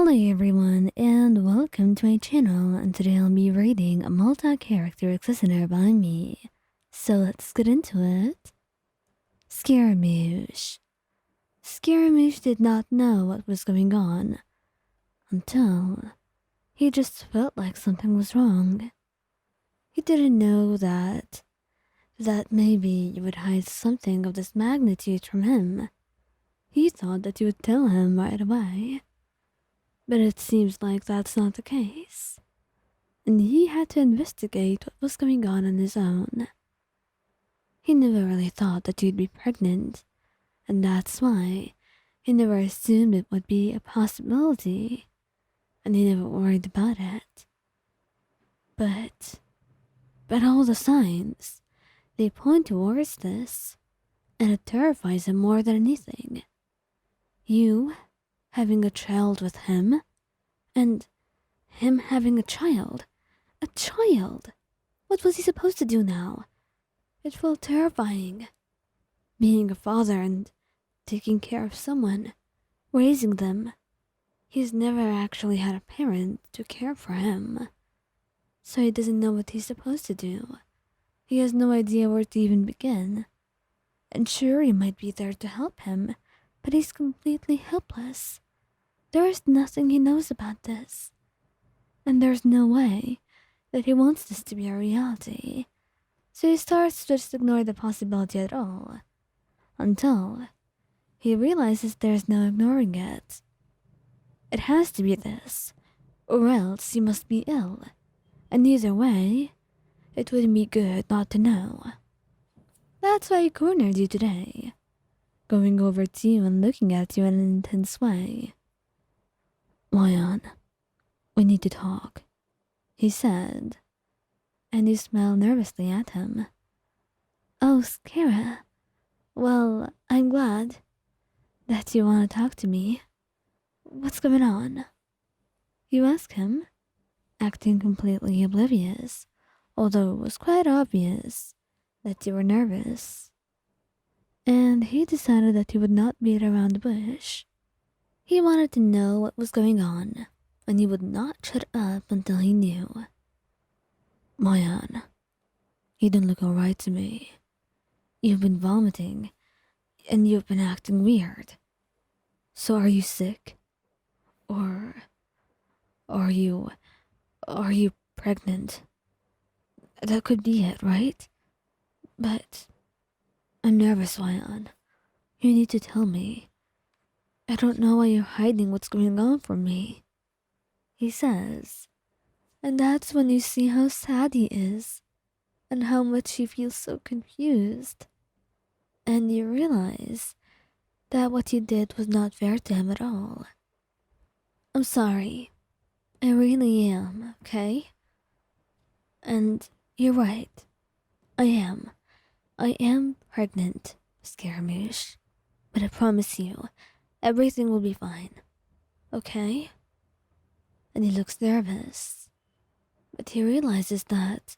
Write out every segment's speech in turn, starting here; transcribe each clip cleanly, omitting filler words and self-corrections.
Hello everyone and welcome to my channel, and today I'll be reading a multi-character listener by me. So let's get into it. Scaramouche. Scaramouche did not know what was going on until he just felt like something was wrong. He didn't know that maybe you would hide something of this magnitude from him. He thought that you would tell him right away. But it seems like that's not the case, and he had to investigate what was going on his own. He never really thought that you'd be pregnant, and that's why he never assumed it would be a possibility, and he never worried about it. But all the signs, they point towards this, and it terrifies him more than anything. You having a child with him, and him having a child. A child! What was he supposed to do now? It felt terrifying. Being a father and taking care of someone, raising them. He's never actually had a parent to care for him, so he doesn't know what he's supposed to do. He has no idea where to even begin. And sure, he might be there to help him, but he's completely helpless. There is nothing he knows about this. And there's no way that he wants this to be a reality. So he starts to just ignore the possibility at all. Until he realizes there's no ignoring it. It has to be this, or else he must be ill. And either way, it wouldn't be good not to know. That's why he cornered you today, going over to you and looking at you in an intense way. "Lion, we need to talk," he said, and you smiled nervously at him. "Oh, Scara. Well, I'm glad that you want to talk to me. What's going on?" You ask him, acting completely oblivious, although it was quite obvious that you were nervous. And he decided that he would not beat around the bush. He wanted to know what was going on, and he would not shut up until he knew. "Mayan, you don't look alright to me. You've been vomiting, and you've been acting weird. So are you sick? Or are you pregnant? That could be it, right? But I'm nervous, Mayan. You need to tell me. I don't know why you're hiding what's going on from me," he says. And that's when you see how sad he is, and how much he feels so confused. And you realize that what you did was not fair to him at all. "I'm sorry. I really am, okay? And you're right. I am. I am pregnant, Scaramouche. But I promise you, everything will be fine. Okay?" And he looks nervous. But he realizes that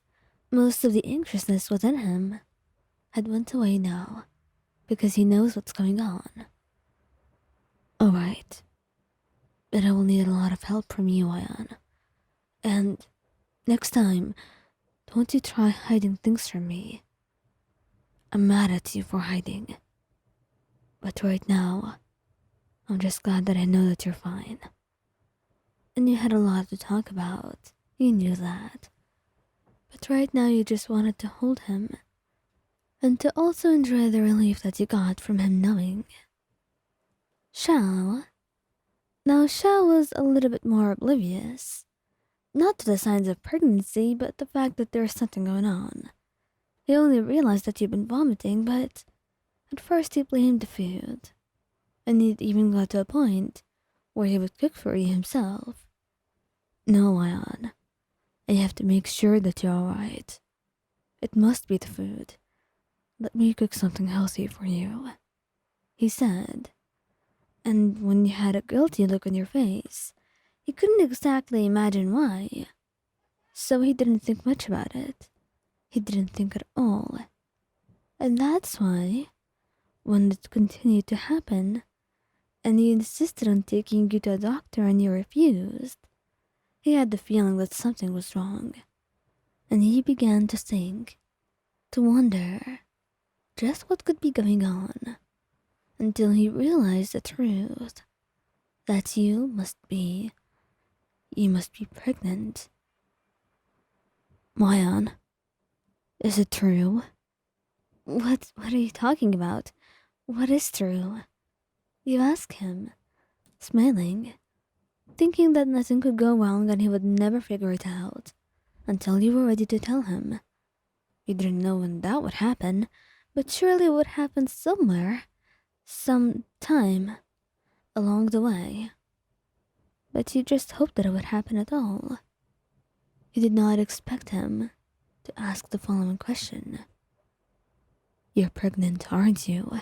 most of the anxiousness within him had went away now, because he knows what's going on. "Alright. But I will need a lot of help from you, Ian. And next time, don't you try hiding things from me. I'm mad at you for hiding. But right now, I'm just glad that I know that you're fine. And you had a lot to talk about. You knew that. But right now you just wanted to hold him. And to also enjoy the relief that you got from him knowing." Xiao. Now Xiao was a little bit more oblivious. Not to the signs of pregnancy, but the fact that there's something going on. He only realized that you'd been vomiting, but at first he blamed the food. And it even got to a point where he would cook for you himself. "No, Ian. I have to make sure that you're alright. It must be the food. Let me cook something healthy for you," he said. And when you had a guilty look on your face, he couldn't exactly imagine why. So he didn't think much about it. He didn't think at all. And that's why, when it continued to happen, and he insisted on taking you to a doctor and you refused. He had the feeling that something was wrong, and he began to think, to wonder just what could be going on, until he realized the truth, that you must be pregnant. Mayan, is it true? What are you talking about? What is true? You ask him, smiling, thinking that nothing could go wrong and he would never figure it out until you were ready to tell him. You didn't know when that would happen, but surely it would happen somewhere, sometime along the way. But you just hoped that it would happen at all. You did not expect him to ask the following question. You're pregnant, aren't you?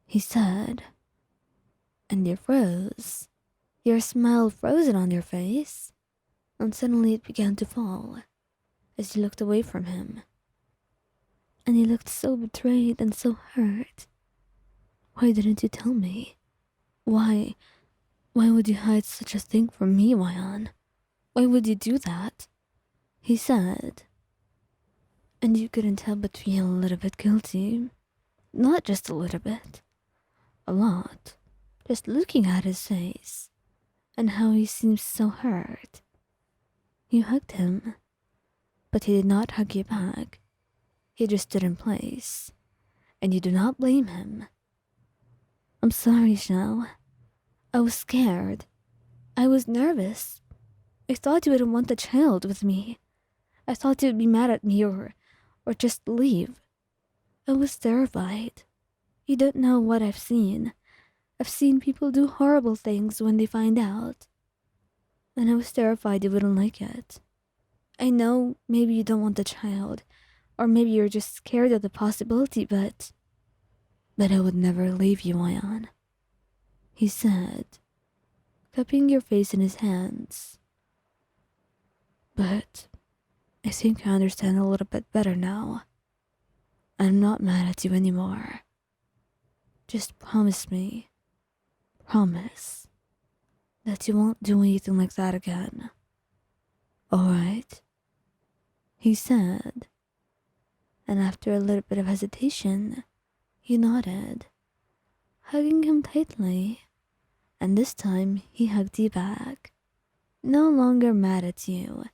He said. And you froze. Your smile frozen on your face, and suddenly it began to fall as you looked away from him. And you looked so betrayed and so hurt. Why didn't you tell me? Why would you hide such a thing from me, Wayan? Why would you do that? He said. And you couldn't help but feel a little bit guilty. Not just a little bit. A lot. Just looking at his face, and how he seemed so hurt. You hugged him, but he did not hug you back. He just stood in place, and you do not blame him. I'm sorry, Xiao. I was scared. I was nervous. I thought you wouldn't want the child with me. I thought you'd be mad at me or just leave. I was terrified. You don't know what I've seen. I've seen people do horrible things when they find out. And I was terrified you wouldn't like it. I know maybe you don't want the child, or maybe you're just scared of the possibility, but I would never leave you, Ayan. He said, cupping your face in his hands. But I think I understand a little bit better now. I'm not mad at you anymore. Just promise me, promise, that you won't do anything like that again. Alright? He said, and after a little bit of hesitation, he nodded, hugging him tightly, and this time he hugged you back, no longer mad at you.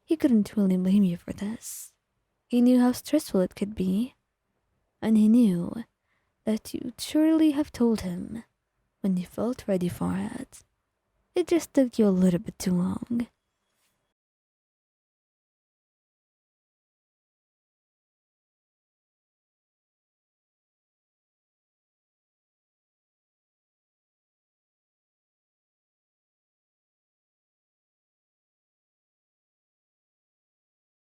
He couldn't really blame you for this. He knew how stressful it could be, and he knew that you'd surely have told him when you felt ready for it. It just took you a little bit too long.